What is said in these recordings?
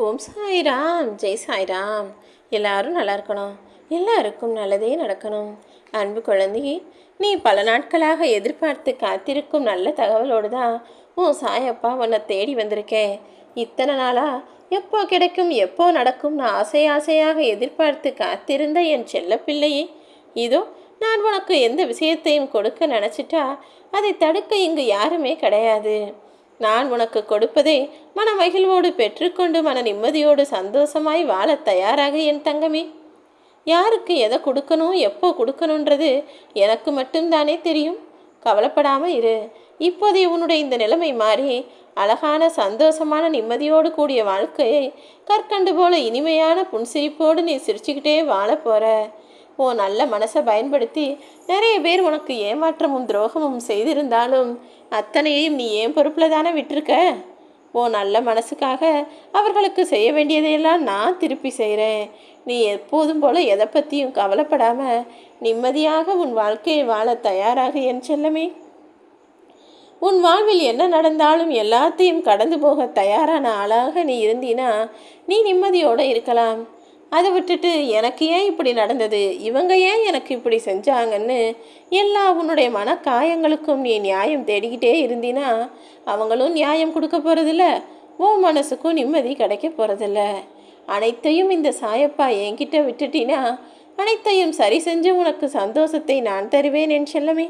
ஓம் சாய்ராம், ஜெய் சாய்ராம். எல்லாரும் நல்லா இருக்கணும், எல்லாருக்கும் நல்லதே நடக்கணும். அன்பு குழந்தையே, நீ பல நாட்களாக எதிர்பார்த்து காத்திருக்கும் நல்ல தகவலோடு தான் உன் சாயப்பா உன்னை தேடி வந்திருக்கேன். இத்தனை நாளா எப்போ கிடைக்கும் எப்போ நடக்கும்னு ஆசையாக எதிர்பார்த்து காத்திருந்த என் செல்ல பிள்ளையே, இதோ நான் உனக்கு எந்த விஷயத்தையும் கொடுக்க நினச்சிட்டா அதை தடுக்க இங்கு யாருமே கிடையாது. நான் உனக்கு கொடுப்பதை மன மகிழ்வோடு பெற்றுக்கொண்டு மன நிம்மதியோடு சந்தோஷமாய் வாழ தயாராக என் தங்கமே. யாருக்கு எதை கொடுக்கணும் எப்போ கொடுக்கணுன்றது எனக்கு மட்டும்தானே தெரியும். கவலைப்படாமல் இரு. இப்போதைய உன்னுடைய இந்த நிலைமை மாறி அழகான சந்தோஷமான நிம்மதியோடு கூடிய வாழ்க்கையை கற்கண்டு போல இனிமையான புன்சிரிப்போடு நீ சிரிச்சுக்கிட்டே வாழ போகிற. ஓ நல்ல மனசை பயன்படுத்தி நிறைய பேர் உனக்கு ஏமாற்றமும் துரோகமும் செய்திருந்தாலும் அத்தனையையும் நீ ஏன் பொறுப்பில் தானே விட்டுருக்க. ஓ நல்ல மனசுக்காக அவர்களுக்கு செய்ய வேண்டியதையெல்லாம் நான் திருப்பி செய்கிறேன். நீ எப்போதும் போல எதை பற்றியும் கவலைப்படாமல் நிம்மதியாக உன் வாழ்க்கையை வாழ தயாராக என் செல்லமே. உன் வாழ்வில் என்ன நடந்தாலும் எல்லாத்தையும் கடந்து போக தயாரான ஆளாக நீ இருந்தீனா நீ நிம்மதியோடு இருக்கலாம். அதை விட்டுட்டு எனக்கு ஏன் இப்படி நடந்தது, இவங்க ஏன் எனக்கு இப்படி செஞ்சாங்கன்னு எல்லா உன்னுடைய மன காயங்களுக்கும் நீ நியாயம் தேடிக்கிட்டே இருந்தினா அவங்களும் நியாயம் கொடுக்க போகிறதில்ல, உன் மனசுக்கும் நிம்மதி கிடைக்க போகிறதில்ல. அனைத்தையும் இந்த சாயப்பா என்கிட்ட விட்டுட்டினா அனைத்தையும் சரி செஞ்சு உனக்கு சந்தோஷத்தை நான் தருவேன் என் செல்லமே.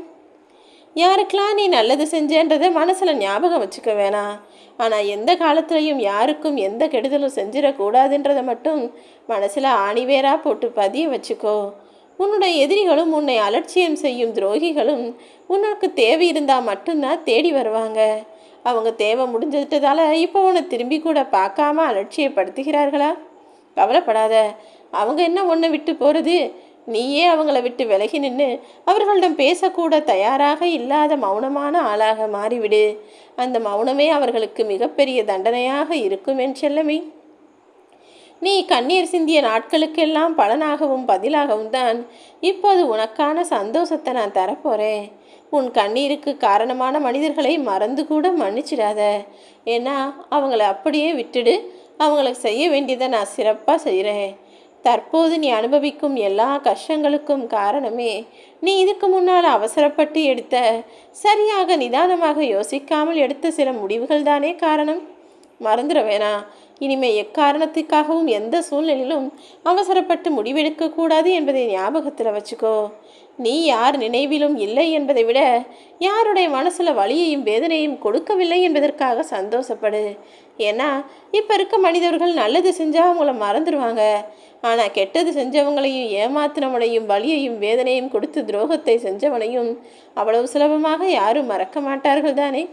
யாருக்கெல்லாம் நீ நல்லது செஞ்சேன்றதை மனசில் ஞாபகம் வச்சுக்க வேணாம். ஆனால் எந்த காலத்துலையும் யாருக்கும் எந்த கெடுதலும் செஞ்சிடக்கூடாதுன்றதை மட்டும் மனசில் ஆணிவேராக போட்டு பதிய வச்சுக்கோ. உன்னுடைய எதிரிகளும் உன்னை அலட்சியம் செய்யும் துரோகிகளும் உனக்கு தேவை இருந்தால் மட்டும்தான் தேடி வருவாங்க. அவங்க தேவை முடிஞ்சிட்டதால இப்போ உன்னை திரும்பி கூட பார்க்காம அலட்சியப்படுத்துகிறார்களா? கவலைப்படாத. அவங்க என்ன ஒன்றை விட்டு போகிறது, நீயே அவங்கள விட்டு விலகி நின்று அவர்களிடம் பேசக்கூட தயாராக இல்லாத மௌனமான ஆளாக மாறிவிடு. அந்த மௌனமே அவர்களுக்கு மிகப்பெரிய தண்டனையாக இருக்கும் என் செல்லமே. நீ கண்ணீர் சிந்திய நாட்களுக்கெல்லாம் பலனாகவும் பதிலாகவும் தான் இப்போது உனக்கான சந்தோஷத்தை நான் தரப்போகிறேன். உன் கண்ணீருக்கு காரணமான மனிதர்களை மறந்து கூட மன்னிச்சிடாத. ஏன்னா அவங்கள அப்படியே விட்டுடு. அவங்களுக்கு செய்ய வேண்டியதை நான் சிறப்பாக செய்கிறேன். தற்போது நீ அனுபவிக்கும் எல்லா கஷ்டங்களுக்கும் காரணமே நீ இதுக்கு முன்னால் அவசரப்பட்டு எடுத்த, சரியாக நிதானமாக யோசிக்காமல் எடுத்த சில முடிவுகள் தானே காரணம். மறந்துட வேணாம். இனிமே எக்காரணத்துக்காகவும் எந்த சூழ்நிலையிலும் அவசரப்பட்டு முடிவெடுக்கக்கூடாது என்பதை ஞாபகத்தில் வச்சுக்கோ. நீ யார் நினைவிலும் இல்லை என்பதை விட யாருடைய மனசில் வலியையும் வேதனையும் கொடுக்கவில்லை என்பதற்காக சந்தோஷப்படு. ஏன்னா இப்போ இருக்க மனிதர்கள் நல்லது செஞ்சால் அவங்கள மறந்துடுவாங்க. ஆனால் கெட்டது செஞ்சவங்களையும் ஏமாத்தினவனையும் வலியையும் வேதனையும் கொடுத்து துரோகத்தை செஞ்சவனையும் அவ்வளவு சுலபமாக யாரும் மறக்க மாட்டார்கள் தானே.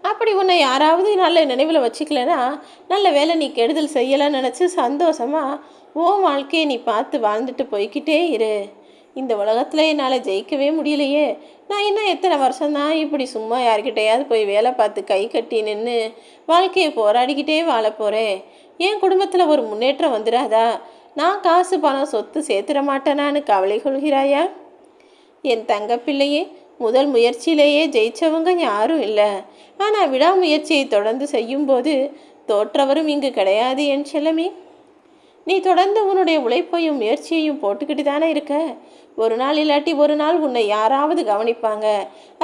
அப்படி உன்னை யாராவது நல்ல நினைவில் வச்சுக்கலனா நல்ல வேலை நீ கெடுதல் செய்யலைன்னு நினச்சி சந்தோஷமாக ஓ வாழ்க்கையை நீ பார்த்து வாழ்ந்துட்டு போய்கிட்டே இரு. இந்த உலகத்தில் என்னால் ஜெயிக்கவே முடியலையே, நான் இன்னும் எத்தனை வருஷம்தான் இப்படி சும்மா யார்கிட்டையாவது போய் வேலை பார்த்து கை கட்டி நின்று வாழ்க்கையை போராடிக்கிட்டே வாழ போகிறேன். என் குடும்பத்தில் ஒரு முன்னேற்றம் வந்துடாதா, நான் காசு பணம் சொத்து சேர்த்துட மாட்டேனான்னு கவலை கொள்கிறாயா? என் தங்கப்பிள்ளையே, முதல் முயற்சியிலேயே ஜெயித்தவங்க யாரும் இல்லை. ஆனால் விடாமுயற்சியை தொடர்ந்து செய்யும்போது தோற்றவரும் இங்கு கிடையாது என் செல்லமே. நீ தொடர்ந்து உன்னுடைய உழைப்பையும் முயற்சியையும் போட்டுக்கிட்டு தானே இருக்க. ஒரு நாள் இல்லாட்டி ஒரு நாள் உன்னை யாராவது கவனிப்பாங்க.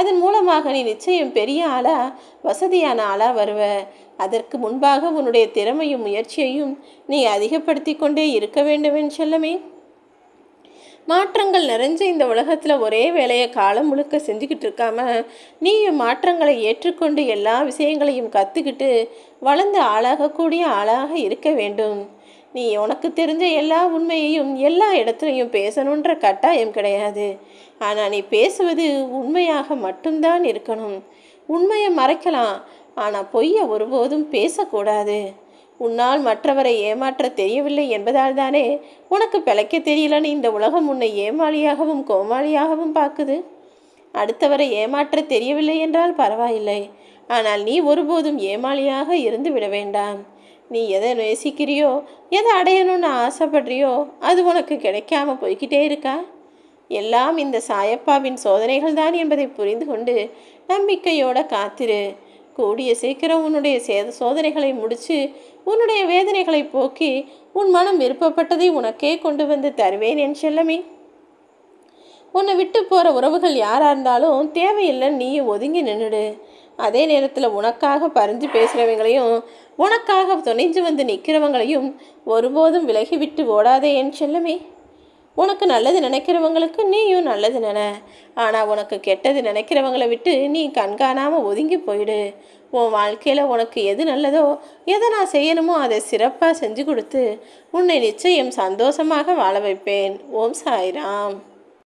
அதன் மூலமாக நீ நிச்சயம் பெரிய ஆளா, வசதியான ஆளா வருவ. அதற்கு முன்பாக உன்னுடைய திறமையும் முயற்சியையும் நீ அதிகப்படுத்தி கொண்டே இருக்க வேண்டும் என் செல்லமே. மாற்றங்கள் நிறைஞ்ச இந்த உலகத்தில் ஒரே வேலையை காலம் முழுக்க செஞ்சுக்கிட்டு இருக்காம நீயும் மாற்றங்களை ஏற்றுக்கொண்டு எல்லா விஷயங்களையும் கற்றுக்கிட்டு வளர்ந்து ஆளாகக்கூடிய ஆளாக இருக்க வேண்டும். நீ உனக்கு தெரிஞ்ச எல்லா உண்மையையும் எல்லா இடத்துலையும் பேசணுன்ற கட்டாயம் கிடையாது. ஆனால் நீ பேசுவது உண்மையாக மட்டும்தான் இருக்கணும். உண்மையை மறைக்கலாம், ஆனால் பொய்யை ஒருபோதும் பேசக்கூடாது. உன்னால் மற்றவரை ஏமாற்ற தெரியவில்லை என்பதால் தானே உனக்கு பிழைக்க தெரியலன்னு இந்த உலகம் உன்னை ஏமாளியாகவும் கோமாளியாகவும் பார்க்குது. அடுத்தவரை ஏமாற்ற தெரியவில்லை என்றால் பரவாயில்லை, ஆனால் நீ ஒருபோதும் ஏமாளியாக இருந்து விட வேண்டாம். நீ எதை நேசிக்கிறியோ, எதை அடையணும்னு ஆசைப்படுறியோ அது உனக்கு கிடைக்காம போய்கிட்டே இருக்கா? எல்லாம் இந்த சாயப்பாவின் சோதனைகள் தான் என்பதை புரிந்து கொண்டு நம்பிக்கையோட காத்திரு. கூடிய சீக்கிரம் உன்னுடைய சோதனைகளை முடித்து உன்னுடைய வேதனைகளை போக்கி உன் மனம் விருப்பப்பட்டதை உனக்கே கொண்டு வந்து தருவேன் என் செல்லமே. உன்னை விட்டு போகிற உறவுகள் யாராக இருந்தாலும் தேவையில்லைன்னு நீயும் ஒதுங்கி நின்றுடு. அதே நேரத்தில் உனக்காக பறிஞ்சு பேசுகிறவங்களையும் உனக்காக துணைஞ்சு வந்து நிற்கிறவங்களையும் ஒருபோதும் விலகிவிட்டு ஓடாதே என் செல்லமே. உனக்கு நல்லது நினைக்கிறவங்களுக்கு நீயும் நல்லது நினை. ஆனால் உனக்கு கெட்டது நினைக்கிறவங்களை விட்டு நீ கண்காணாமல் ஒதுங்கி போயிடு. உன் வாழ்க்கையில் உனக்கு எது நல்லதோ, எதை நான் செய்யணுமோ அதை சிறப்பாக செஞ்சு கொடுத்து உன்னை நிச்சயம் சந்தோஷமாக வாழ வைப்பேன். ஓம் சாய்ராம்.